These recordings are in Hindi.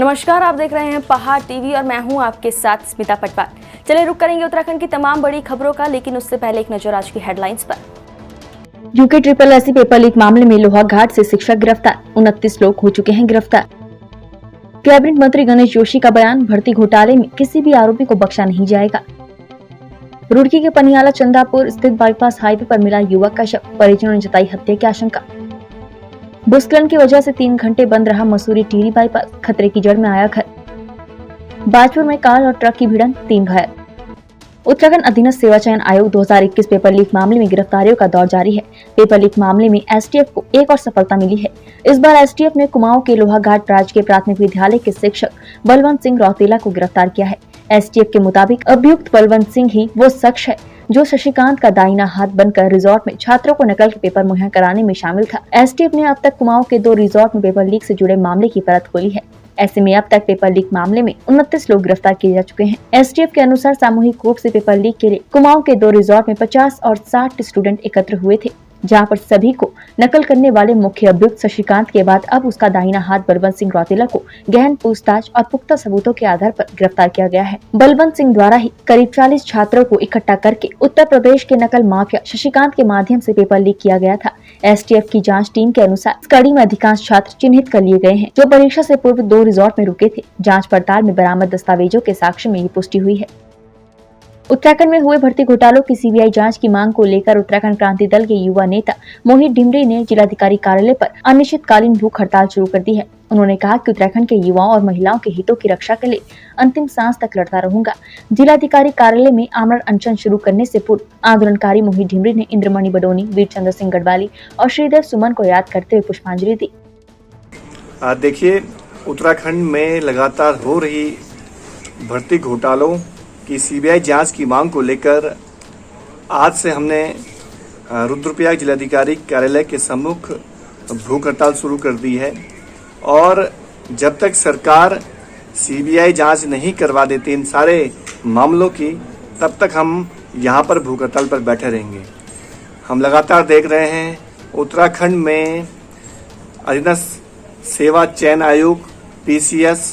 नमस्कार, आप देख रहे हैं पहाड़ टीवी और मैं हूं आपके साथ स्मिता पटवार। चलिए रुक करेंगे उत्तराखंड की तमाम बड़ी खबरों का, लेकिन उससे पहले एक नजर आज की हेडलाइंस पर। यूके SSSC पेपर लीक मामले में लोहाघाट से शिक्षक गिरफ्तार, 29 लोग हो चुके हैं गिरफ्तार। कैबिनेट मंत्री गणेश जोशी का बयान, भर्ती घोटाले में किसी भी आरोपी को बख्शा नहीं जाएगा। रुड़की के पनियाला चंदापुर स्थित बाईपास हाईवे पर मिला युवक का शव, परिजनों ने जताई हत्या की आशंका। भूस्खलन की वजह से 3 घंटे बंद रहा मसूरी टिहरी बाईपास, खतरे की जड़ में आया घर। बाजपुर में कार और ट्रक की भिड़ंत, 3 घायल। उत्तराखंड अधीनस्थ सेवा चयन आयोग 2021 पेपर लीक मामले में गिरफ्तारियों का दौर जारी है। पेपर लीक मामले में STF को एक और सफलता मिली है। इस बार STF ने कुमाऊं के लोहाघाट राजकीय प्राथमिक विद्यालय के शिक्षक बलवंत सिंह रौतेला को गिरफ्तार किया है। STF के मुताबिक अभियुक्त बलवंत सिंह ही वो शख्स है जो शशिकांत का दाहिना हाथ बनकर रिजॉर्ट में छात्रों को नकल के पेपर मुहैया कराने में शामिल था। STF ने अब तक कुमाऊं के 2 रिजॉर्ट में पेपर लीक से जुड़े मामले की परत खोली है। ऐसे में अब तक पेपर लीक मामले में 29 लोग गिरफ्तार किए जा चुके हैं। STF के अनुसार सामूहिक रूप से पेपर लीक के लिए कुमाऊं के 2 रिजॉर्ट में 50 और 60 स्टूडेंट एकत्र हुए थे, जहां पर सभी को नकल करने वाले मुख्य अभियुक्त शशिकांत के बाद अब उसका दाहिना हाथ बलवंत सिंह रौतेला को गहन पूछताछ और पुख्ता सबूतों के आधार पर गिरफ्तार किया गया है। बलवंत सिंह द्वारा ही करीब 40 छात्रों को इकट्ठा करके उत्तर प्रदेश के नकल माफिया शशिकांत के माध्यम से पेपर लीक किया गया था। STF की जांच टीम के अनुसार इस कड़ी में अधिकांश छात्र चिन्हित कर लिए गए हैं, जो परीक्षा से पूर्व 2 रिजॉर्ट में रुके थे। जाँच पड़ताल में बरामद दस्तावेजों के साक्ष्य में ये पुष्टि हुई है। उत्तराखंड में हुए भर्ती घोटालों की CBI जांच की मांग को लेकर उत्तराखंड क्रांति दल के युवा नेता मोहित ढिमरी ने जिलाधिकारी कार्यालय पर अनिश्चितकालीन भूख हड़ताल शुरू कर दी है। उन्होंने कहा कि उत्तराखंड के युवाओं और महिलाओं के हितों की रक्षा के लिए अंतिम सांस तक लड़ता रहूंगा। जिलाधिकारी कार्यालय में आमरण अनशन शुरू करने से पूर्व आंदोलनकारी मोहित ढिमरी ने इंद्रमणि बडोनी, वीर चंद्र सिंह गढ़वाली और श्रीदेव सुमन को याद करते हुए पुष्पांजलि दी। देखिए, उत्तराखंड में लगातार हो रही भर्ती घोटालों की CBI जांच की मांग को लेकर आज से हमने रुद्रप्रयाग जिलाधिकारी कार्यालय के सम्मुख भूख हड़ताल शुरू कर दी है और जब तक सरकार CBI जांच नहीं करवा देती इन सारे मामलों की, तब तक हम यहाँ पर भूख हड़ताल पर बैठे रहेंगे। हम लगातार देख रहे हैं उत्तराखंड में अधीनस्थ सेवा चयन आयोग, PCS,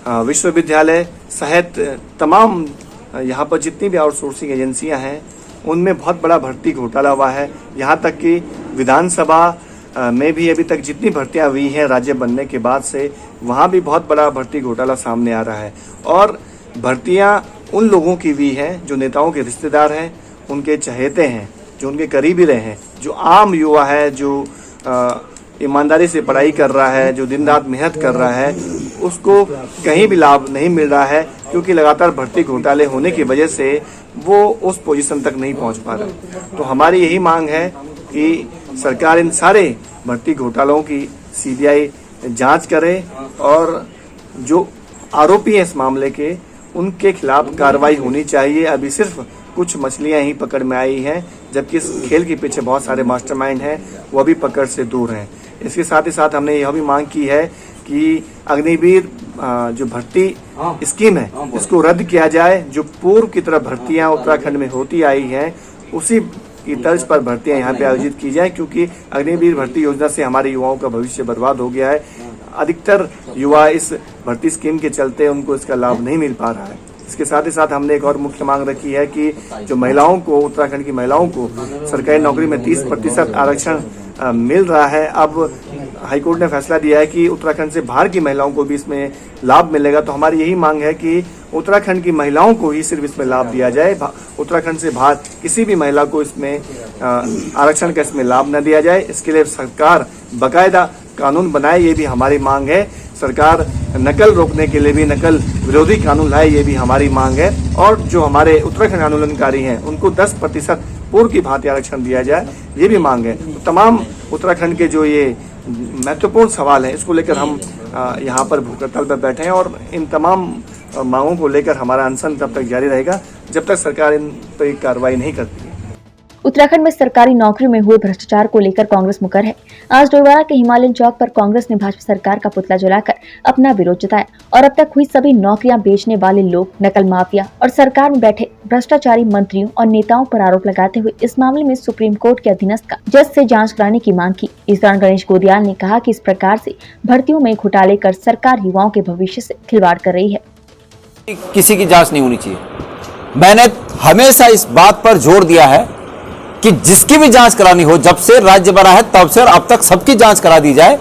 विश्वविद्यालय सहित तमाम यहाँ पर जितनी भी आउटसोर्सिंग एजेंसियाँ हैं, उनमें बहुत बड़ा भर्ती घोटाला हुआ है। यहाँ तक कि विधानसभा में भी अभी तक जितनी भर्तियाँ हुई हैं राज्य बनने के बाद से, वहाँ भी बहुत बड़ा भर्ती घोटाला सामने आ रहा है। और भर्तियाँ उन लोगों की हुई हैं जो नेताओं के रिश्तेदार हैं, उनके चहेते हैं, जो उनके करीबी रहे हैं। जो आम युवा है, जो ईमानदारी से पढ़ाई कर रहा है, जो दिन रात मेहनत कर रहा है, उसको कहीं भी लाभ नहीं मिल रहा है, क्योंकि लगातार भर्ती घोटाले होने की वजह से वो उस पोजीशन तक नहीं पहुंच पा रहा। तो हमारी यही मांग है कि सरकार इन सारे भर्ती घोटालों की CBI जांच करे और जो आरोपी हैं इस मामले के, उनके खिलाफ कार्रवाई होनी चाहिए। अभी सिर्फ कुछ मछलियां ही पकड़ में आई हैं, जबकि इस खेल के पीछे बहुत सारे मास्टरमाइंड हैं, वो अभी पकड़ से दूर हैं। इसके साथ ही साथ हमने यह भी मांग की है कि अग्निवीर जो भर्ती स्कीम है, इसको रद्द किया जाए। जो पूर्व की तरह भर्तियां उत्तराखंड में होती आई हैं, उसी की तर्ज पर भर्तियां यहाँ पे आयोजित की जाए, क्योंकि अग्निवीर भर्ती योजना से हमारे युवाओं का भविष्य बर्बाद हो गया है। अधिकतर युवा इस भर्ती स्कीम के चलते उनको इसका लाभ नहीं मिल पा रहा है। इसके साथ ही साथ हमने एक और मुख्य मांग रखी है कि जो महिलाओं को, उत्तराखंड की महिलाओं को सरकारी नौकरी में 30% आरक्षण मिल रहा है। अब हाईकोर्ट ने फैसला दिया है कि उत्तराखंड से बाहर की महिलाओं को भी इसमें लाभ मिलेगा। तो हमारी यही मांग है कि उत्तराखंड की महिलाओं को ही सिर्फ इसमें लाभ दिया जाए, उत्तराखंड से बाहर किसी भी महिला को इसमें आरक्षण का इसमें लाभ न दिया जाए। इसके लिए सरकार बाकायदा कानून बनाए, ये भी हमारी मांग है। सरकार नकल रोकने के लिए भी नकल विरोधी कानून लाए, ये भी हमारी मांग है। और जो हमारे उत्तराखंड आंदोलनकारी हैं, उनको 10% पूर्व की भांति आरक्षण दिया जाए, ये भी मांग है। तो तमाम उत्तराखंड के जो ये महत्वपूर्ण सवाल है, इसको लेकर हम यहाँ पर भूख हड़ताल पर बैठे हैं और इन तमाम मांगों को लेकर हमारा अनशन तब तक जारी रहेगा जब तक सरकार इन पर कार्रवाई नहीं करती है। उत्तराखंड में सरकारी नौकरियों में हुए भ्रष्टाचार को लेकर कांग्रेस मुकर है। आज डोईवाला के हिमालयन चौक पर कांग्रेस ने भाजपा सरकार का पुतला जलाकर अपना विरोध जताया और अब तक हुई सभी नौकरियां बेचने वाले लोग, नकल माफिया और सरकार में बैठे भ्रष्टाचारी मंत्रियों और नेताओं पर आरोप लगाते हुए इस मामले में सुप्रीम कोर्ट के अधीनस्थ का जज से जाँच कराने की मांग की। इस दौरान गणेश गोदियाल ने कहा कि इस प्रकार से भर्तियों में घोटाले कर सरकार युवाओं के भविष्य से खिलवाड़ कर रही है। किसी की जांच नहीं होनी चाहिए। मैंने हमेशा इस बात पर जोर दिया है कि जिसकी भी जांच करानी हो, जब से राज्य बना है तब से और अब तक सबकी जांच करा दी जाए,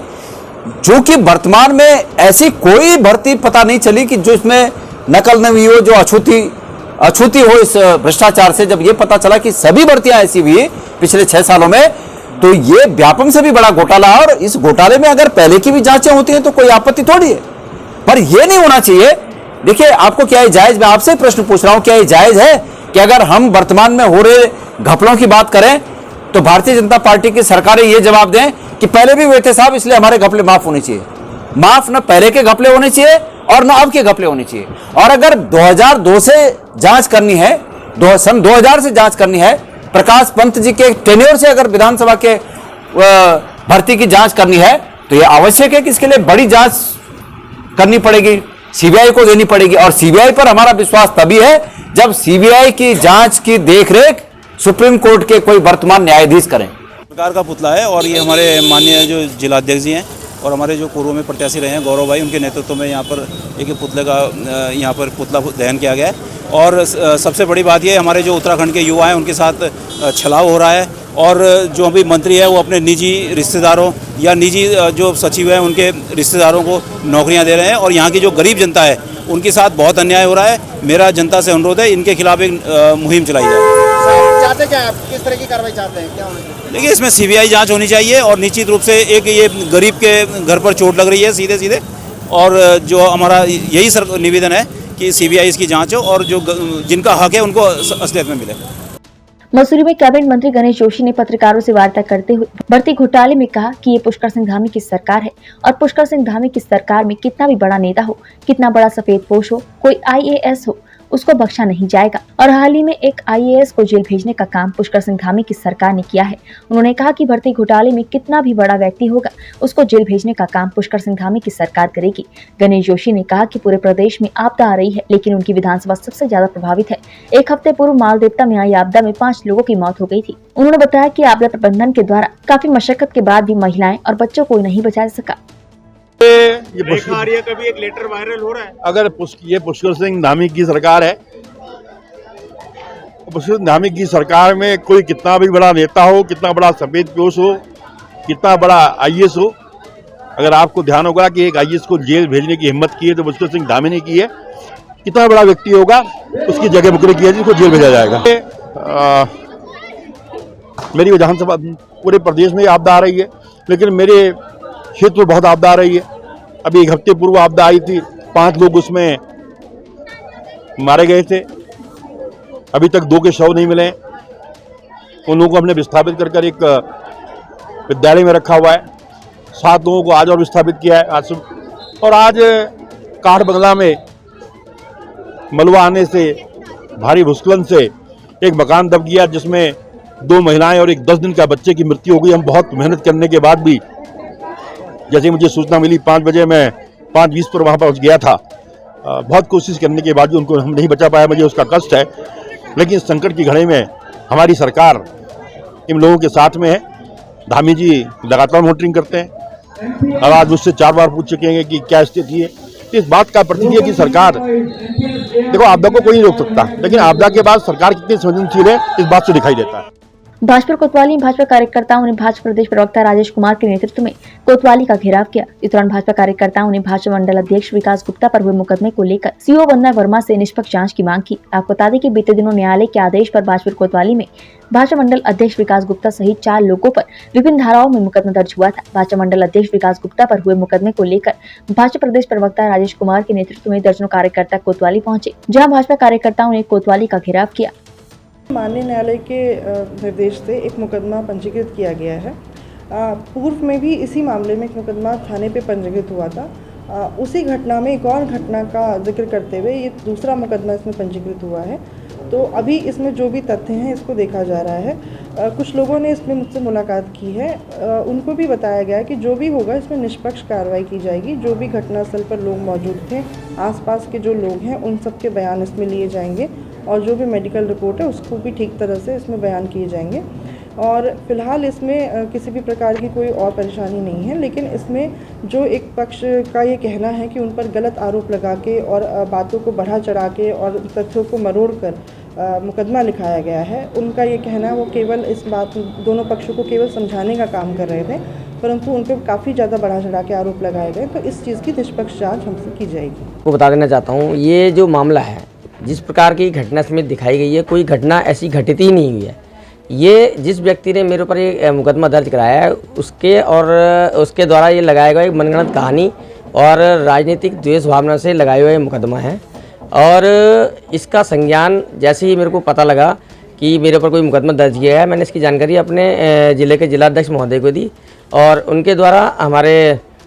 जो कि वर्तमान में ऐसी कोई भर्ती पता नहीं चली कि जो इसमें नकल न हुई हो, जो अछूती हो इस भ्रष्टाचार से। जब ये पता चला कि सभी भर्तियां ऐसी हुई पिछले 6 सालों में, तो ये व्यापम से भी बड़ा घोटाला है। और इस घोटाले में अगर पहले की भी जांचें होती हैं तो कोई आपत्ति थोड़ी है, पर यह नहीं होना चाहिए। देखिए, आपको क्या ये जायज, मैं आपसे प्रश्न पूछ रहा हूं, क्या ये जायज है कि अगर हम वर्तमान में हो रहे घपलों की बात करें तो भारतीय जनता पार्टी की सरकारें ये जवाब दें कि पहले भी हुए थे साहब, इसलिए हमारे घपले माफ होने चाहिए। माफ न पहले के घपले होने चाहिए और न अब के घपले होने चाहिए। और अगर 2002 से जांच करनी है, सन 2000 से जांच करनी है, प्रकाश पंत जी के टेन्योर से अगर विधानसभा के भर्ती की जांच करनी है, तो यह आवश्यक है कि इसके लिए बड़ी जांच करनी पड़ेगी, सीबीआई को देनी पड़ेगी। और सीबीआई पर हमारा विश्वास तभी है जब सीबीआई की जांच की देखरेख सुप्रीम कोर्ट के कोई वर्तमान न्यायाधीश करें। सरकार का पुतला है और ये हमारे माननीय जो जिलाध्यक्ष जी हैं और हमारे जो पूर्व में प्रत्याशी रहे हैं गौरव भाई, उनके नेतृत्व में यहाँ पर एक पुतले का यहाँ पर पुतला दहन किया गया है। और सबसे बड़ी बात ये, हमारे जो उत्तराखंड के युवा हैं उनके साथ छलाव हो रहा है और जो अभी मंत्री है वो अपने निजी रिश्तेदारों या निजी जो सचिव हैं उनके रिश्तेदारों को नौकरियां दे रहे हैं और यहाँ की जो गरीब जनता है उनके साथ बहुत अन्याय हो रहा है। मेरा जनता से अनुरोध है, इनके खिलाफ एक मुहिम चलाई जाए। चाहते क्या आप, किस तरह की कार्रवाई चाहते हैं, क्या होना चाहिए? देखिए, इसमें सीबीआई जांच होनी चाहिए और निश्चित रूप से एक ये गरीब के घर पर चोट लग रही है सीधे सीधे, और जो हमारा यही निवेदन है कि सीबीआई इसकी जांच हो और जो जिनका हक है उनको असलियत में मिले। मसूरी में कैबिनेट मंत्री गणेश जोशी ने पत्रकारों से वार्ता करते हुए भर्ती घोटाले में कहा कि ये पुष्कर सिंह धामी की सरकार है और पुष्कर सिंह धामी की सरकार में कितना भी बड़ा नेता हो, कितना बड़ा सफेदपोश हो, कोई IAS हो, उसको बख्शा नहीं जाएगा। और हाल ही में एक IAS को जेल भेजने का काम पुष्कर सिंह धामी की सरकार ने किया है। उन्होंने कहा कि भर्ती घोटाले में कितना भी बड़ा व्यक्ति होगा, उसको जेल भेजने का काम पुष्कर सिंह धामी की सरकार करेगी। गणेश जोशी ने कहा कि पूरे प्रदेश में आपदा आ रही है, लेकिन उनकी विधानसभा सबसे ज्यादा प्रभावित है। एक हफ्ते पूर्व मालदेवता में आई आपदा में 5 लोगों की मौत हो गई थी। उन्होंने बताया कि आपदा प्रबंधन के द्वारा काफी मशक्कत के बाद भी महिलाएं और बच्चों को नहीं बचा सका। ये कभी एक लेटर वायरल हो रहा है। अगर ये पुष्कर सिंह धामी की सरकार है, पुष्कर सिंह धामी की सरकार में कोई कितना भी बड़ा नेता हो, कितना बड़ा सफेदपोश हो, कितना बड़ा IAS हो, अगर आपको ध्यान होगा कि एक IAS को जेल भेजने की हिम्मत की है तो पुष्कर सिंह धामी ने की है। कितना बड़ा व्यक्ति होगा उसकी जगह मुकर्रर किया जिसको जेल भेजा जाएगा। मेरी विधानसभा पूरे प्रदेश में आपदा आ रही है, लेकिन मेरे क्षेत्र में बहुत आपदा आ रही है। अभी एक हफ्ते पूर्व आपदा आई थी, 5 लोग उसमें मारे गए थे। अभी तक 2 के शव नहीं मिले। उन लोगों को हमने विस्थापित कर एक विद्यालय में रखा हुआ है। 7 लोगों को आज और विस्थापित किया है आज। और आज काठ बंगला में मलबा आने से, भारी भूस्खलन से एक मकान दब गया जिसमें 2 महिलाएं और एक 10 दिन का बच्चे की मृत्यु हो गई। हम बहुत मेहनत करने के बाद भी, जैसे मुझे सूचना मिली 5 बजे, मैं 5:20 पर वहाँ पहुँच गया था। बहुत कोशिश करने के बाद भी उनको हम नहीं बचा पाया, मुझे उसका कष्ट है। लेकिन इस संकट की घड़ी में हमारी सरकार इन लोगों के साथ में है। धामी जी लगातार मॉनिटरिंग करते हैं और आज मुझसे 4 बार पूछ चुके हैं कि क्या स्थिति है। इस बात का प्रतीक है कि सरकार, देखो, आपदा को कोई नहीं रोक सकता, लेकिन आपदा के बाद सरकार कितनी संवेदनशील है इस बात से दिखाई देता है। भाजपा कोतवाली में भाजपा कार्यकर्ताओं ने भाजपा प्रदेश प्रवक्ता राजेश कुमार के नेतृत्व में कोतवाली का घेराव किया। इस दौरान भाजपा कार्यकर्ताओं ने भाजपा मंडल अध्यक्ष विकास गुप्ता पर हुए मुकदमे को लेकर CO वंदना वर्मा से निष्पक्ष जांच की मांग की। आपको बता दें कि बीते दिनों न्यायालय के आदेश पर भाजपा कोतवाली में भाजपा मंडल अध्यक्ष विकास गुप्ता सहित 4 लोगों पर विभिन्न धाराओं में मुकदमा दर्ज हुआ था। भाजपा मंडल अध्यक्ष विकास गुप्ता पर हुए मुकदमे को लेकर भाजपा प्रदेश प्रवक्ता राजेश कुमार के नेतृत्व में दर्जनों कार्यकर्ता कोतवाली पहुंचे, जहां भाजपा कार्यकर्ताओं ने कोतवाली का घेराव किया। माननीय न्यायालय के निर्देश से एक मुकदमा पंजीकृत किया गया है। पूर्व में भी इसी मामले में एक मुकदमा थाने पे पंजीकृत हुआ था उसी घटना में एक और घटना का जिक्र करते हुए ये दूसरा मुकदमा इसमें पंजीकृत हुआ है। तो अभी इसमें जो भी तथ्य हैं इसको देखा जा रहा है। कुछ लोगों ने इसमें मुझसे मुलाकात की है, उनको भी बताया गया है कि जो भी होगा इसमें निष्पक्ष कार्रवाई की जाएगी। जो भी घटनास्थल पर लोग मौजूद थे, आसपास के जो लोग हैं, उन सब के बयान इसमें लिए जाएंगे और जो भी मेडिकल रिपोर्ट है उसको भी ठीक तरह से इसमें बयान किए जाएंगे। और फिलहाल इसमें किसी भी प्रकार की कोई और परेशानी नहीं है, लेकिन इसमें जो एक पक्ष का ये कहना है कि उन पर गलत आरोप लगा के और बातों को बढ़ा चढ़ा के और तथ्यों को मरोड़ कर मुकदमा लिखाया गया है, उनका ये कहना है वो केवल इस बात दोनों पक्षों को केवल समझाने का काम कर रहे थे, परंतु उन पर काफ़ी ज़्यादा बढ़ा चढ़ा के आरोप लगाए गए। तो इस चीज़ की निष्पक्ष जाँच हमसे की जाएगी। को बता देना चाहता हूँ, ये जो मामला है जिस प्रकार की घटना इसमें दिखाई गई है, कोई घटना ऐसी घटित ही नहीं हुई है। ये जिस व्यक्ति ने मेरे ऊपर ये मुकदमा दर्ज कराया है उसके द्वारा ये लगाया गया एक मनगढ़ंत कहानी और राजनीतिक द्वेष भावना से लगाया हुआ ये मुकदमा है। और इसका संज्ञान जैसे ही मेरे को पता लगा कि मेरे ऊपर कोई मुकदमा दर्ज किया है, मैंने इसकी जानकारी अपने ज़िले के जिलाध्यक्ष महोदय को दी और उनके द्वारा हमारे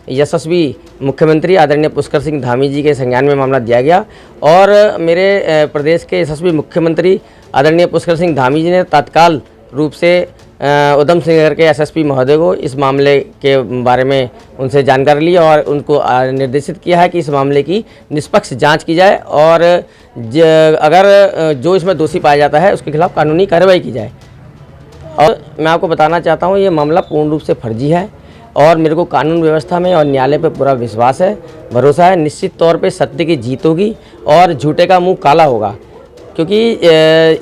यशस्वी मुख्यमंत्री आदरणीय पुष्कर सिंह धामी जी के संज्ञान में मामला दिया गया और मेरे प्रदेश के यशस्वी मुख्यमंत्री आदरणीय पुष्कर सिंह धामी जी ने तत्काल रूप से उधम सिंह नगर के एसएसपी महोदय को इस मामले के बारे में उनसे जानकारी ली और उनको निर्देशित किया है कि इस मामले की निष्पक्ष जांच की जाए और अगर जो इसमें दोषी पाया जाता है उसके खिलाफ कानूनी कार्रवाई की जाए। और मैं आपको बताना चाहता हूँ ये मामला पूर्ण रूप से फर्जी है और मेरे को कानून व्यवस्था में और न्यायालय पर पूरा विश्वास है, भरोसा है। निश्चित तौर पे सत्य की जीत होगी और झूठे का मुंह काला होगा, क्योंकि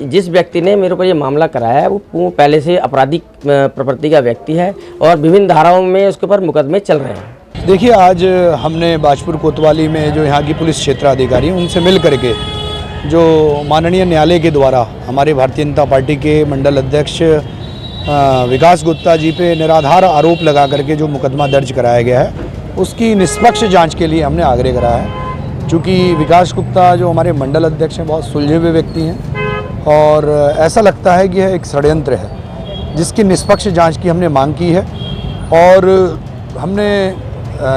जिस व्यक्ति ने मेरे ऊपर ये मामला कराया है वो पहले से आपराधिक प्रवृत्ति का व्यक्ति है और विभिन्न धाराओं में उसके ऊपर मुकदमे चल रहे हैं। देखिए, आज हमने बाजपुर कोतवाली में जो यहाँ की पुलिस क्षेत्राधिकारी हैं उनसे मिल करके जो माननीय न्यायालय के द्वारा हमारे भारतीय जनता पार्टी के मंडल अध्यक्ष विकास गुप्ता जी पे निराधार आरोप लगा करके जो मुकदमा दर्ज कराया गया है उसकी निष्पक्ष जांच के लिए हमने आग्रह करा है। चूँकि विकास गुप्ता जो हमारे मंडल अध्यक्ष हैं बहुत सुलझे हुए व्यक्ति हैं और ऐसा लगता है कि यह एक षड्यंत्र है जिसकी निष्पक्ष जांच की हमने मांग की है और हमने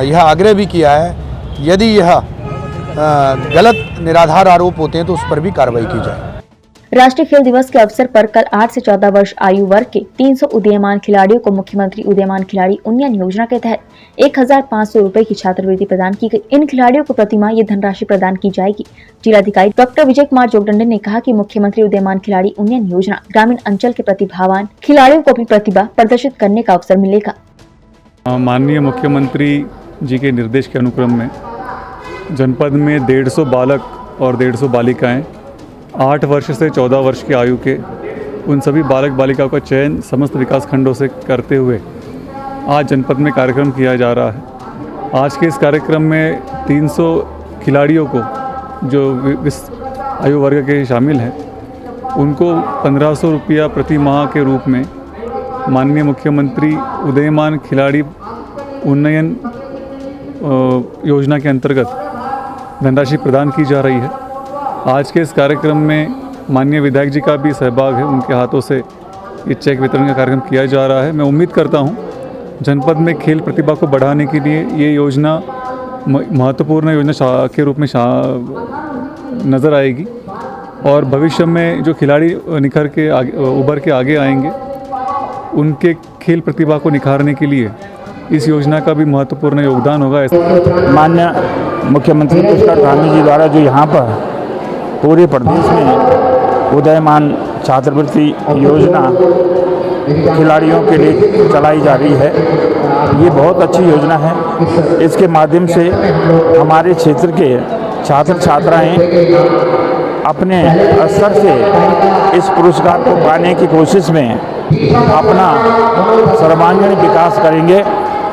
यह आग्रह भी किया है यदि यह गलत निराधार आरोप होते हैं तो उस पर भी कार्रवाई की जाए। राष्ट्रीय खेल दिवस के अवसर पर कल 8 से 14 वर्ष आयु वर्ग के 300 उदीयमान खिलाड़ियों को मुख्यमंत्री उदीयमान खिलाड़ी उन्नयन योजना के तहत 1500 रुपए की छात्रवृत्ति प्रदान की गई। इन खिलाड़ियों को प्रतिमाह ये धनराशि प्रदान की जाएगी। जिलाधिकारी डॉक्टर विजय कुमार जोगदंडे ने कहा कि मुख्यमंत्री उदीयमान खिलाड़ी उन्नयन योजना ग्रामीण अंचल के प्रतिभावान खिलाड़ियों को अपनी प्रतिभा प्रदर्शित करने का अवसर मिलेगा। माननीय मुख्यमंत्री जी के निर्देश के अनुक्रम में जनपद में 150 बालक और 150 बालिकाएं 8 वर्ष से 14 वर्ष की आयु के उन सभी बालक बालिकाओं का चयन समस्त विकास खंडों से करते हुए आज जनपद में कार्यक्रम किया जा रहा है। आज के इस कार्यक्रम में 300 खिलाड़ियों को जो आयु वर्ग के शामिल हैं उनको 1500 रुपया प्रति माह के रूप में माननीय मुख्यमंत्री उदीयमान खिलाड़ी उन्नयन योजना के अंतर्गत धनराशि प्रदान की जा रही है। आज के इस कार्यक्रम में माननीय विधायक जी का भी सहभाग है, उनके हाथों से ये चेक वितरण का कार्यक्रम किया जा रहा है। मैं उम्मीद करता हूँ जनपद में खेल प्रतिभा को बढ़ाने के लिए ये योजना महत्वपूर्ण योजना के रूप में नज़र आएगी और भविष्य में जो खिलाड़ी निखर के उभर के आगे आएंगे उनके खेल प्रतिभा को निखारने के लिए इस योजना का भी महत्वपूर्ण योगदान होगा। माननीय मुख्यमंत्री पुष्कर धामी जी द्वारा जो यहाँ पर पूरे प्रदेश में उदीयमान छात्रवृत्ति योजना खिलाड़ियों के लिए चलाई जा रही है, ये बहुत अच्छी योजना है। इसके माध्यम से हमारे क्षेत्र के छात्र छात्राएं अपने स्तर से इस पुरस्कार को पाने की कोशिश में अपना सर्वांगीण विकास करेंगे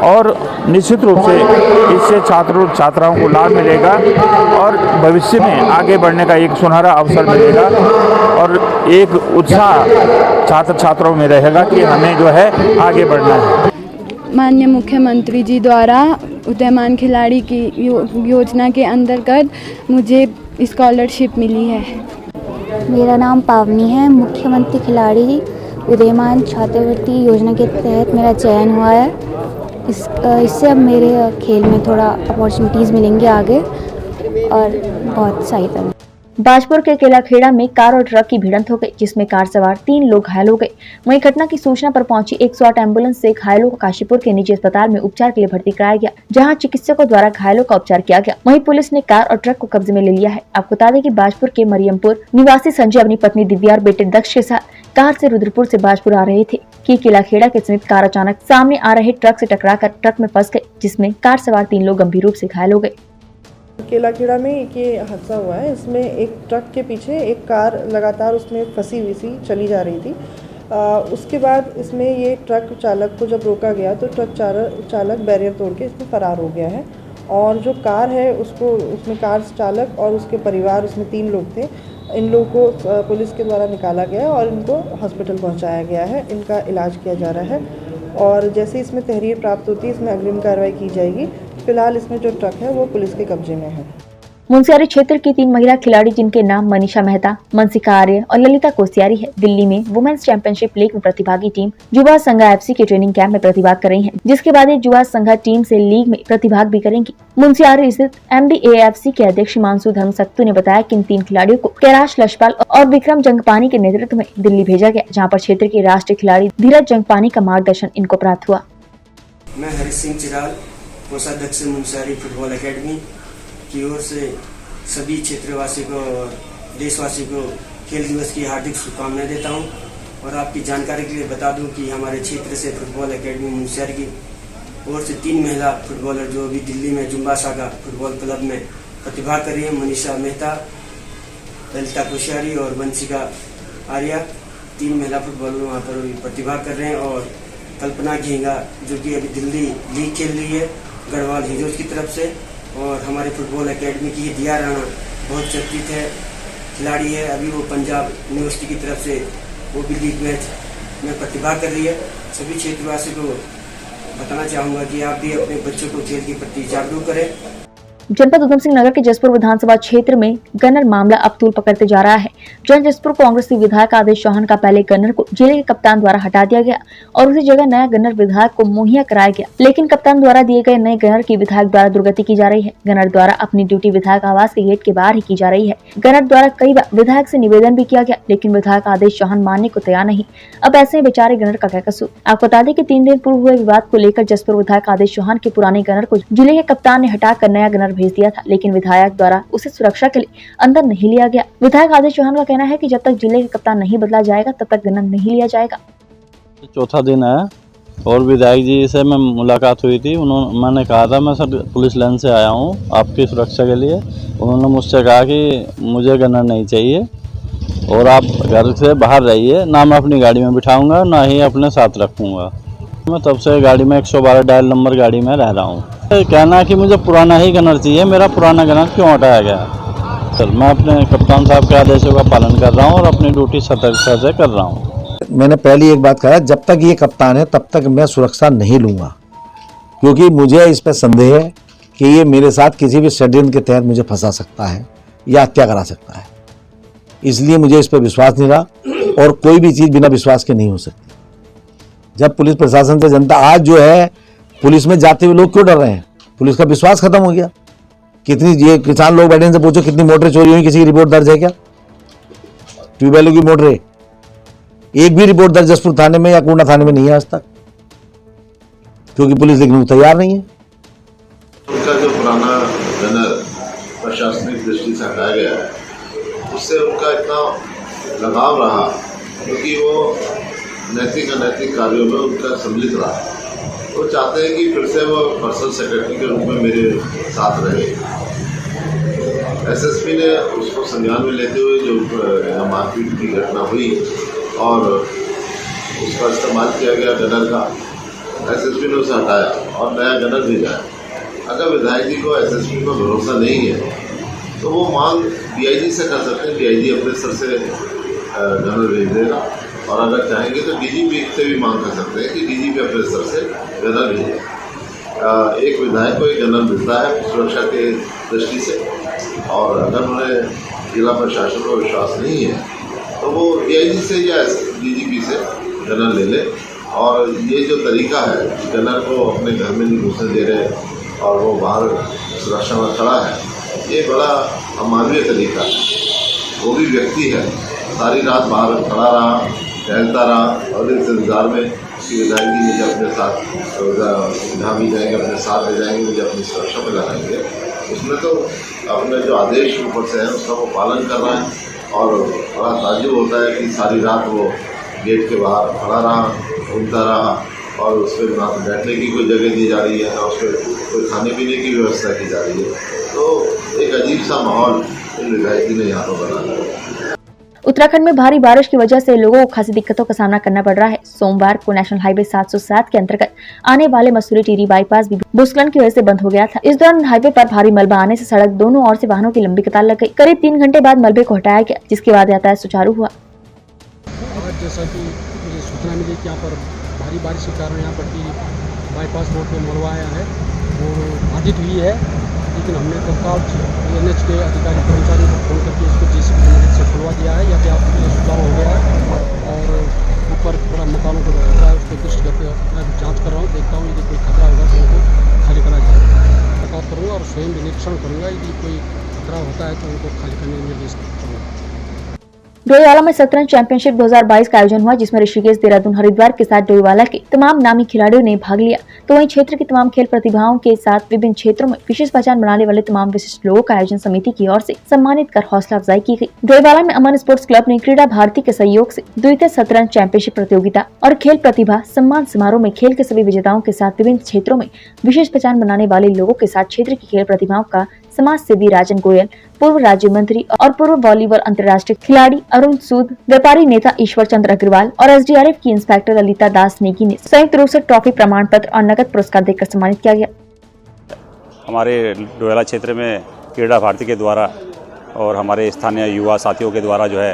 और निश्चित रूप से इससे छात्राओं को लाभ मिलेगा और भविष्य में आगे बढ़ने का एक सुनहरा अवसर मिलेगा और एक उत्साह छात्र छात्राओं में रहेगा कि हमें जो है आगे बढ़ना है। माननीय मुख्यमंत्री जी द्वारा उदीयमान खिलाड़ी की योजना के अंतर्गत मुझे स्कॉलरशिप मिली है। मेरा नाम पावनी है। मुख्यमंत्री खिलाड़ी उदीयमान छात्रवृत्ति योजना के तहत मेरा चयन हुआ है इससे अब मेरे खेल में थोड़ा अपॉर्चुनिटीज़ मिलेंगी आगे और बहुत सही तरह। बाजपुर के केलाखेड़ा में कार और ट्रक की भिड़ंत हो गई, जिसमें कार सवार 3 लोग घायल हो गए। वहीं घटना की सूचना पर पहुंची 108 एम्बुलेंस से घायलों को काशीपुर के निजी अस्पताल में उपचार के लिए भर्ती कराया गया, जहां चिकित्सकों द्वारा घायलों का उपचार किया गया। वहीं पुलिस ने कार और ट्रक को कब्जे में ले लिया है। आपको बता दें कि बाजपुर के मरियमपुर निवासी संजय अपनी पत्नी दिव्या और बेटे दक्ष के साथ कार से रुद्रपुर से बाजपुर आ रहे थे कि केलाखेड़ा के समीप कार अचानक सामने आ रहे ट्रक से टकराकर ट्रक में फंस गई, जिसमें कार सवार 3 लोग गंभीर रूप से घायल हो गए। केलाखेड़ा में ये हादसा हुआ है। इसमें एक ट्रक के पीछे एक कार लगातार उसमें फंसी हुई सी चली जा रही थी। उसके बाद इसमें ये ट्रक चालक को जब रोका गया तो ट्रक चालक बैरियर तोड़ के इसमें फरार हो गया है। और जो कार है उसमें कार चालक और उसके परिवार, उसमें 3 लोग थे। इन लोगों को पुलिस के द्वारा निकाला गया और इनको हॉस्पिटल पहुंचाया गया है। इनका इलाज किया जा रहा है और जैसे इसमें तहरीर प्राप्त होती है इसमें अग्रिम कार्रवाई की जाएगी। फिलहाल इसमें जो ट्रक है वो पुलिस के कब्जे में है। मुंशियारी क्षेत्र की 3 महिला खिलाड़ी जिनके नाम मनीषा मेहता, मनसिका आर्य और ललिता कोसियारी है, दिल्ली में वुमेन्स चैंपियनशिप लीग में प्रतिभागी टीम युवा संघा FC के ट्रेनिंग कैंप में प्रतिभाग कर रही हैं, जिसके बाद ये युवा संघा टीम से लीग में प्रतिभाग भी करेंगी। मुंशियारी स्थित MDAFC के अध्यक्ष हिमांशु धर्मसक्तु ने बताया कि इन 3 खिलाड़ियों को कैलाश लशपाल और विक्रम जंगपानी के नेतृत्व में दिल्ली भेजा गया, जहाँ पर क्षेत्र के राष्ट्रीय खिलाड़ी धीरज जंगपानी का मार्गदर्शन इनको प्राप्त हुआ। मैं हरीश सिंह चिराल, कोषाध्यक्ष मुंशियारी फुटबॉल एकेडमी की ओर से सभी क्षेत्रवासी को और देशवासी को खेल दिवस की हार्दिक शुभकामनाएं देता हूं। और आपकी जानकारी के लिए बता दूं कि हमारे क्षेत्र से फुटबॉल एकेडमी मुंशियारी की ओर से 3 महिला फुटबॉलर जो अभी दिल्ली में जुम्बा सागा फुटबॉल क्लब में प्रतिभाग कर रही है, मनीषा मेहता, ललिता कोश्यारी और वंशिका आर्या, 3 महिला फुटबॉलर वहाँ पर प्रतिभाग कर रहे हैं। और कल्पना घेंगा जो कि अभी दिल्ली लीग खेल रही है गढ़वाल हीरोज की तरफ से। और हमारे फुटबॉल एकेडमी की दिया राणा बहुत चर्चित है खिलाड़ी है, अभी वो पंजाब यूनिवर्सिटी की तरफ से वो भी लीग मैच में प्रतिभाग कर रही है। सभी क्षेत्रवासी को बताना चाहूँगा कि आप भी अपने बच्चों को खेल के प्रति जागरूक करें। जनपद उधम सिंह नगर के जसपुर विधानसभा क्षेत्र में गनर मामला अब तूल पकड़ते जा रहा है। जन जसपुर कांग्रेसी विधायक आदेश चौहान का पहले गनर को जिले के कप्तान द्वारा हटा दिया गया और उसी जगह नया गनर विधायक को मुहैया कराया गया, लेकिन कप्तान द्वारा दिए गए नए गनर की विधायक द्वारा दुर्गति की जा रही है। गनर द्वारा अपनी ड्यूटी विधायक आवास के गेट के बाहर ही की जा रही है। गनर द्वारा कई बार विधायक से निवेदन भी किया गया, लेकिन विधायक आदेश चौहान मानने को तैयार नहीं। अब ऐसे में बेचारे गनर का क्या कसूर। आपको बता दें कि 3 दिन पूर्व हुए विवाद को लेकर जसपुर विधायक आदेश चौहान के पुराने गनर को जिले के कप्तान ने हटाकर नया गनर भेज दिया था, लेकिन विधायक द्वारा उसे सुरक्षा के लिए अंदर नहीं लिया गया। विधायक आदेश चौहान का कहना है कि जब तक जिले के कप्तान नहीं बदला जाएगा तब तक गनर नहीं लिया जाएगा। चौथा दिन है और विधायक जी से मैं मुलाकात हुई थी। मैंने कहा था मैं सर पुलिस लाइन से आया हूँ आपकी सुरक्षा के लिए। उन्होंने मुझसे कहा कि मुझे गनर नहीं चाहिए और आप घर से बाहर रहिए, ना मैं अपनी गाड़ी में बिठाऊंगा ना ही अपने साथ रखूंगा। मैं तब से गाड़ी में 112 डायल नंबर गाड़ी में रह रहा हूँ। कहना कि मुझे पुराना ही गनर चाहिए, मेरा पुराना गनर क्यों हटाया गया। सर मैं अपने कप्तान साहब के आदेशों का पालन कर रहा हूँ और अपनी ड्यूटी सतर्कता से कर रहा हूँ। मैंने पहली एक बात कहा, जब तक ये कप्तान है तब तक मैं सुरक्षा नहीं लूँगा, क्योंकि मुझे इस पर संदेह है कि ये मेरे साथ किसी भी षड्यंत्र के तहत मुझे फंसा सकता है या हत्या करा सकता है। इसलिए मुझे इस पर विश्वास नहीं रहा और कोई भी चीज़ बिना विश्वास के नहीं हो सकती। जब पुलिस प्रशासन से जनता आज जो है पुलिस में जाते हुए लोग क्यों डर रहे हैं, पुलिस का विश्वास खत्म हो गया। कितनी ये किसान लोग बैठे से पूछो कितनी मोटरें चोरी हुई, किसी की रिपोर्ट दर्ज है क्या? ट्यूबवेलों की मोटरें एक भी रिपोर्ट दर्ज जसपुर थाने में या कोंडा थाने में नहीं है आज तक, क्योंकि पुलिस लिखने को तैयार नहीं है। उनका जो पुराना गनर प्रशासनिक दृष्टि से हटाया गया है उससे उनका इतना लगाव रहा क्योंकि वो नैतिक अनैतिक कार्यों में उनका सम्मिलित रहा। वो चाहते हैं कि फिर से वो पर्सनल सेक्रेटरी के रूप में मेरे साथ रहे। एसएसपी ने उसको संज्ञान में लेते हुए जो मारपीट की घटना हुई और उसका इस्तेमाल किया गया गनर का, एसएसपी ने उसे हटाया और नया गनर भेजा है। अगर विधायक जी को एसएसपी पर भरोसा नहीं है तो वो मांग डीआईजी से कर सकते हैं, डीआईजी अपने स्तर से गनर भेज देगा। और अगर चाहेंगे तो डीजीपी से भी मांग कर सकते हैं कि डीजीपी अपने स्तर से गनर भेजे। एक विधायक को एक गनर मिलता है सुरक्षा के दृष्टि से, और अगर उन्हें जिला प्रशासन को विश्वास नहीं है तो वो डीआईजी से या डीजीपी से गनर ले ले और ये जो तरीका है गनर को अपने घर में नहीं घुसने दे रहे और वो बाहर सुरक्षा में खड़ा है, ये बड़ा अमानवीय तरीका है। वो भी व्यक्ति है, सारी रात बाहर खड़ा रहा, टहलता रहा और इस इंतजार में कि विधायक जी मुझे अपने साथ जहाँ भी जाएंगे अपने साथ ले जाएंगे, मुझे अपनी सुरक्षा में लगाएंगे। उसमें तो अपने जो आदेश ऊपर से है उसका वो पालन कर रहा है और बड़ा ताज्जुब होता है कि सारी रात वो गेट के बाहर खड़ा रहा, घूमता रहा और उस पर ना तो बैठने की कोई जगह दी जा रही है, ना उस पर कोई खाने पीने की व्यवस्था की जा रही है। तो एक अजीब सा माहौल इन विधायक जी ने यहाँ पर बना है। उत्तराखंड में भारी बारिश की वजह से लोगों को खासी दिक्कतों का सामना करना पड़ रहा है। सोमवार को नेशनल हाईवे 707 के अंतर्गत आने वाले मसूरी टिहरी बाईपास भी भूस्खलन की वजह से बंद हो गया था। इस दौरान हाईवे पर भारी मलबा आने से सड़क दोनों ओर से वाहनों की लंबी कतार लग गई। करीब 3 घंटे बाद मलबे को हटाया गया, जिसके बाद यातायात सुचारू हुआ। जैसा कि मुझे सूचना मिली कि यहाँ पर भारी बारिश के कारण यहाँ पर बाईपास रोड पे मलबा आया है, वो बाधित हुई है, लेकिन हमने तत्काल NH के अधिकारी कर्मचारियों को फोन करके इसको JCB की मदद से खुलवा दिया है। यातायात के लिए सुचारू हो गया है और ऊपर पूरा मकानों को है उसको दृष्टि करके मैं जाँच कर रहा हूँ, देखता हूँ यदि कोई खतरा होगा तो उनको खाली करा जाएगा। प्रकार करूँगा और स्वयं भी निरीक्षण करूँगा, यदि कोई खतरा होता है तो उनको खाली करने में निर्देश करूँगा। डोईवाला में शतरंज चैंपियनशिप 2022 का आयोजन हुआ, जिसमें ऋषिकेश, देहरादून, हरिद्वार के साथ डोईवाला के तमाम नामी खिलाड़ियों ने भाग लिया। तो वहीं क्षेत्र की तमाम खेल प्रतिभाओं के साथ विभिन्न क्षेत्रों में विशेष पहचान बनाने वाले तमाम विशिष्ट लोगों का आयोजन समिति की ओर से सम्मानित कर हौसला अफजाई की गई। डोईवाला में अमन स्पोर्ट्स क्लब ने क्रीड़ा भारती के सहयोग से द्वितीय शतरंज चैंपियनशिप प्रतियोगिता और खेल प्रतिभा सम्मान समारोह में खेल के सभी विजेताओं के साथ विभिन्न क्षेत्रों में विशेष पहचान बनाने वाले लोगों के साथ क्षेत्र की खेल प्रतिभाओं का समाज सेवी राजन गोयल, पूर्व राज्य मंत्री और पूर्व वॉलीबॉल अंतर्राष्ट्रीय खिलाड़ी अरुण सूद, व्यापारी नेता ईश्वर चंद्र अग्रवाल और SDRF की इंस्पेक्टर ललिता दास नेगी ने संयुक्त रूप से ट्रॉफी, प्रमाण पत्र और नकद पुरस्कार देकर सम्मानित किया गया। हमारे डोईवाला क्षेत्र में क्रीड़ा भारती के द्वारा और हमारे स्थानीय युवा साथियों के द्वारा जो है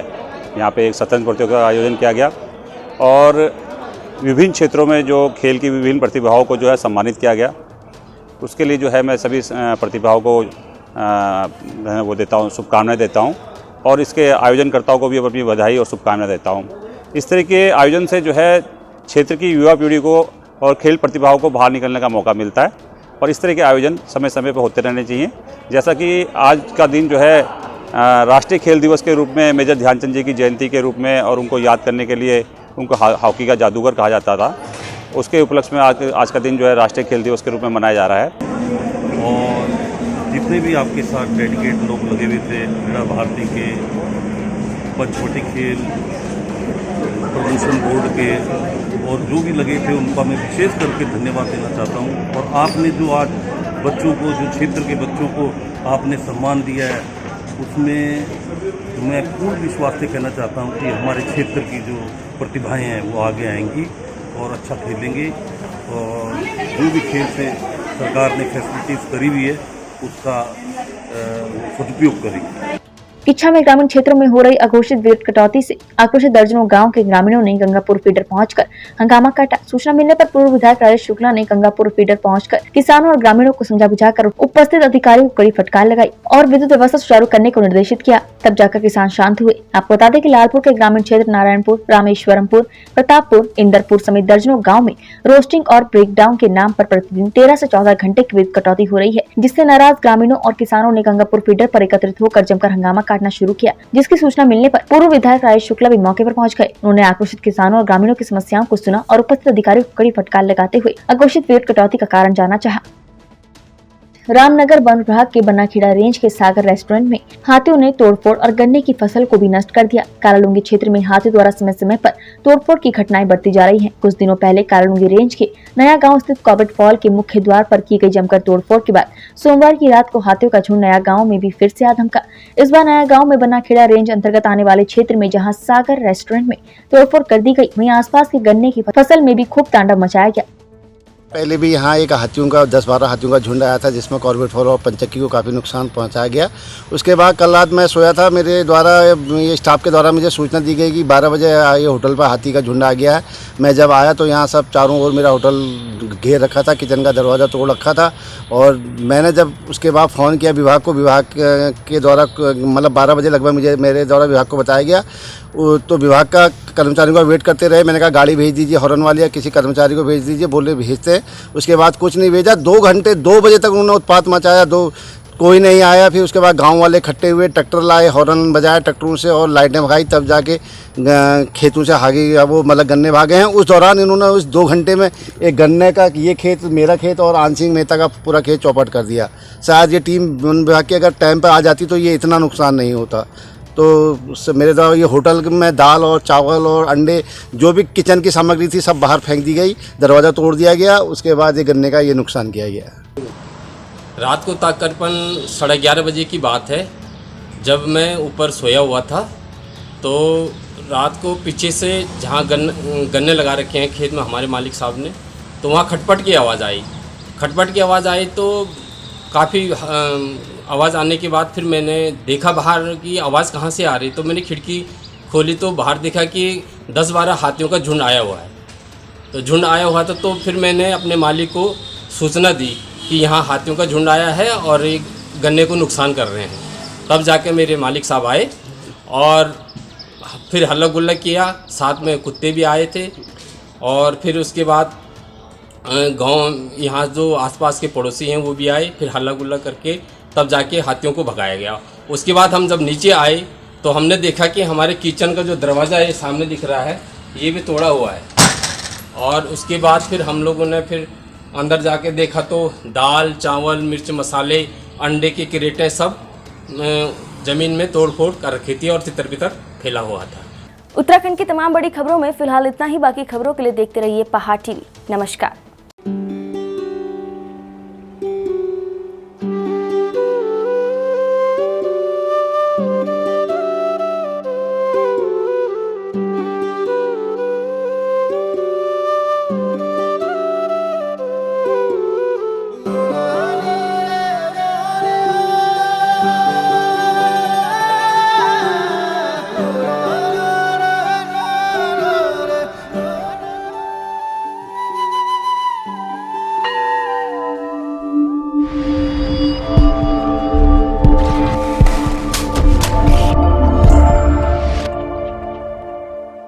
यहाँ पे एक शतरंज प्रतियोगिता का आयोजन किया गया और विभिन्न क्षेत्रों में जो खेल की विभिन्न प्रतिभाओं को जो है सम्मानित किया गया। उसके लिए जो है मैं सभी प्रतिभाओं को वो देता हूँ, शुभकामनाएं देता हूँ और इसके आयोजनकर्ताओं को भी अपनी बधाई और शुभकामनाएं देता हूँ। इस तरह के आयोजन से जो है क्षेत्र की युवा पीढ़ी को और खेल प्रतिभाओं को बाहर निकलने का मौका मिलता है और इस तरह के आयोजन समय समय पर होते रहने चाहिए। जैसा कि आज का दिन जो है राष्ट्रीय खेल दिवस के रूप में मेजर ध्यानचंद जी की जयंती के रूप में और उनको याद करने के लिए उनको हॉकी का जादूगर कहा जाता था, उसके उपलक्ष्य में आज का दिन जो है राष्ट्रीय खेल दिवस के रूप में मनाया जा रहा है। और जितने भी आपके साथ डेडिकेट लोग लगे हुए थे क्रीड़ा भारती के, पंचवटी खेल प्रमोशन बोर्ड के और जो भी लगे थे उनका मैं विशेष करके धन्यवाद देना चाहता हूं। और आपने जो आज बच्चों को, जो क्षेत्र के बच्चों को आपने सम्मान दिया है, उसमें मैं पूर्ण विश्वास से कहना चाहता हूं कि हमारे क्षेत्र की जो प्रतिभाएं हैं वो आगे आएंगी और अच्छा खेलेंगे और जो भी खेल से सरकार ने फैसिलिटीज़ करी हुई है उसका सदुपयोग करेंगे। इच्छा में ग्रामीण क्षेत्रों में हो रही अघोषित विद्युत कटौती से आक्रोशित दर्जनों गांव के ग्रामीणों ने गंगापुर फीडर पहुंचकर हंगामा काटा। सूचना मिलने पर पूर्व विधायक राजेश शुक्ला ने गंगापुर फीडर पहुंचकर किसानों और ग्रामीणों को समझा बुझाकर उपस्थित अधिकारियों को कड़ी फटकार लगाई और विद्युत व्यवस्था सुचारू करने को निर्देशित किया। तब जाकर किसान शांत हुए। आपको बता दें कि लालपुर के ग्रामीण क्षेत्र नारायणपुर, रामेश्वरमपुर, प्रतापपुर, इंदरपुर समेत दर्जनों गाँव में रोस्टिंग और ब्रेकडाउन के नाम पर प्रतिदिन 13 से 14 घंटे की विद्युत कटौती हो रही है, जिससे नाराज ग्रामीणों और किसानों ने गंगापुर फीडर पर एकत्रित होकर जमकर हंगामा काटना शुरू किया। जिसकी सूचना मिलने पर पूर्व विधायक राजेश शुक्ला भी मौके पर पहुंच गए। उन्होंने आक्रोशित किसानों और ग्रामीणों की समस्याओं को सुना और उपस्थित अधिकारियों को कड़ी फटकार लगाते हुए अघोषित विद्युत कटौती का कारण जानना चाहा। रामनगर वन विभाग के बनाखेड़ा रेंज के सागर रेस्टोरेंट में हाथियों ने तोड़फोड़ और गन्ने की फसल को भी नष्ट कर दिया। कालालुंगी क्षेत्र में हाथियों द्वारा समय समय पर तोड़फोड़ की घटनाएं बढ़ती जा रही हैं। कुछ दिनों पहले कालालुंगी रेंज के नया गांव स्थित कॉबेट फॉल के मुख्य द्वार पर की गई जमकर तोड़फोड़ के बाद सोमवार की रात को हाथियों का झुंड नया गाँव में भी फिर से आ धमका। इस बार नया गाँव में बनाखेड़ा रेंज अंतर्गत आने वाले क्षेत्र में जहाँ सागर रेस्टोरेंट में तोड़फोड़ कर दी गयी, वहीं आसपास के गन्ने की फसल में भी खूब तांडव मचाया गया। पहले भी यहाँ एक हाथियों का 10-12 हाथियों का झुंड आया था, जिसमें कॉर्बेट फॉल और पंचक्की को काफ़ी नुकसान पहुँचाया गया। उसके बाद कल रात मैं सोया था, मेरे द्वारा ये स्टाफ के द्वारा मुझे सूचना दी गई कि 12 बजे ये होटल पर हाथी का झुंड आ गया है। मैं जब आया तो यहाँ सब चारों ओर मेरा होटल घेर रखा था, किचन का दरवाज़ा तोड़ रखा था। और मैंने जब उसके बाद फ़ोन किया विभाग को, विभाग के द्वारा मतलब 12 बजे लगभग मुझे मेरे द्वारा विभाग को बताया गया। तो विभाग का कर्मचारियों का वेट करते रहे। मैंने कहा गाड़ी भेज दीजिए हॉर्न वाली या किसी कर्मचारी को भेज दीजिए, बोले भेजते हैं। उसके बाद कुछ नहीं भेजा। 2 घंटे 2 बजे तक उन्होंने उत्पात मचाया, कोई नहीं आया। फिर उसके बाद गांव वाले इकट्ठे हुए, ट्रैक्टर लाए, हॉर्न बजाया ट्रैक्टरों से और लाइटें भगाई, तब जाके खेतों से आगे वो मतलब गन्ने भागे हैं। उस दौरान इन्होंने उस 2 घंटे में एक गन्ने का ये खेत, मेरा खेत और आनसिंह मेहता का पूरा खेत चौपट कर दिया। शायद ये टीम वन विभाग की अगर टाइम पर आ जाती तो ये इतना नुकसान नहीं होता। तो मेरे द्वारा ये होटल में दाल और चावल और अंडे, जो भी किचन की सामग्री थी, सब बाहर फेंक दी गई, दरवाज़ा तोड़ दिया गया। उसके बाद ये गन्ने का ये नुकसान किया गया। रात को तकरीबन 11:30 बजे की बात है, जब मैं ऊपर सोया हुआ था तो रात को पीछे से जहाँ गन्ने लगा रखे हैं खेत में हमारे मालिक साहब ने, तो वहाँ खटपट की आवाज़ आई। खटपट की आवाज़ आई तो काफ़ी आवाज़ आने के बाद फिर मैंने देखा बाहर की आवाज़ कहाँ से आ रही। तो मैंने खिड़की खोली तो बाहर देखा कि 10-12 हाथियों का झुंड आया हुआ है। तो झुंड आया हुआ था तो फिर मैंने अपने मालिक को सूचना दी कि यहाँ हाथियों का झुंड आया है और एक गन्ने को नुकसान कर रहे हैं। तब जाके मेरे मालिक साहब आए और फिर हल्ला गुल्ला किया, साथ में कुत्ते भी आए थे। और फिर उसके बाद गांव यहाँ जो आसपास के पड़ोसी हैं वो भी आए, फिर हल्ला गुल्ला करके तब जाके हाथियों को भगाया गया। उसके बाद हम जब नीचे आए तो हमने देखा कि हमारे किचन का जो दरवाज़ा है सामने दिख रहा है, ये भी तोड़ा हुआ है। और उसके बाद फिर हम लोगों ने फिर अंदर जाके देखा तो दाल, चावल, मिर्च मसाले, अंडे की क्रेटें सब ज़मीन में तोड़ फोड़ कर रखी थी और तितर-बितर फैला हुआ था। उत्तराखंड की तमाम बड़ी खबरों में फिलहाल इतना ही। बाकी खबरों के लिए देखते रहिए पहाड़ टीवी। नमस्कार।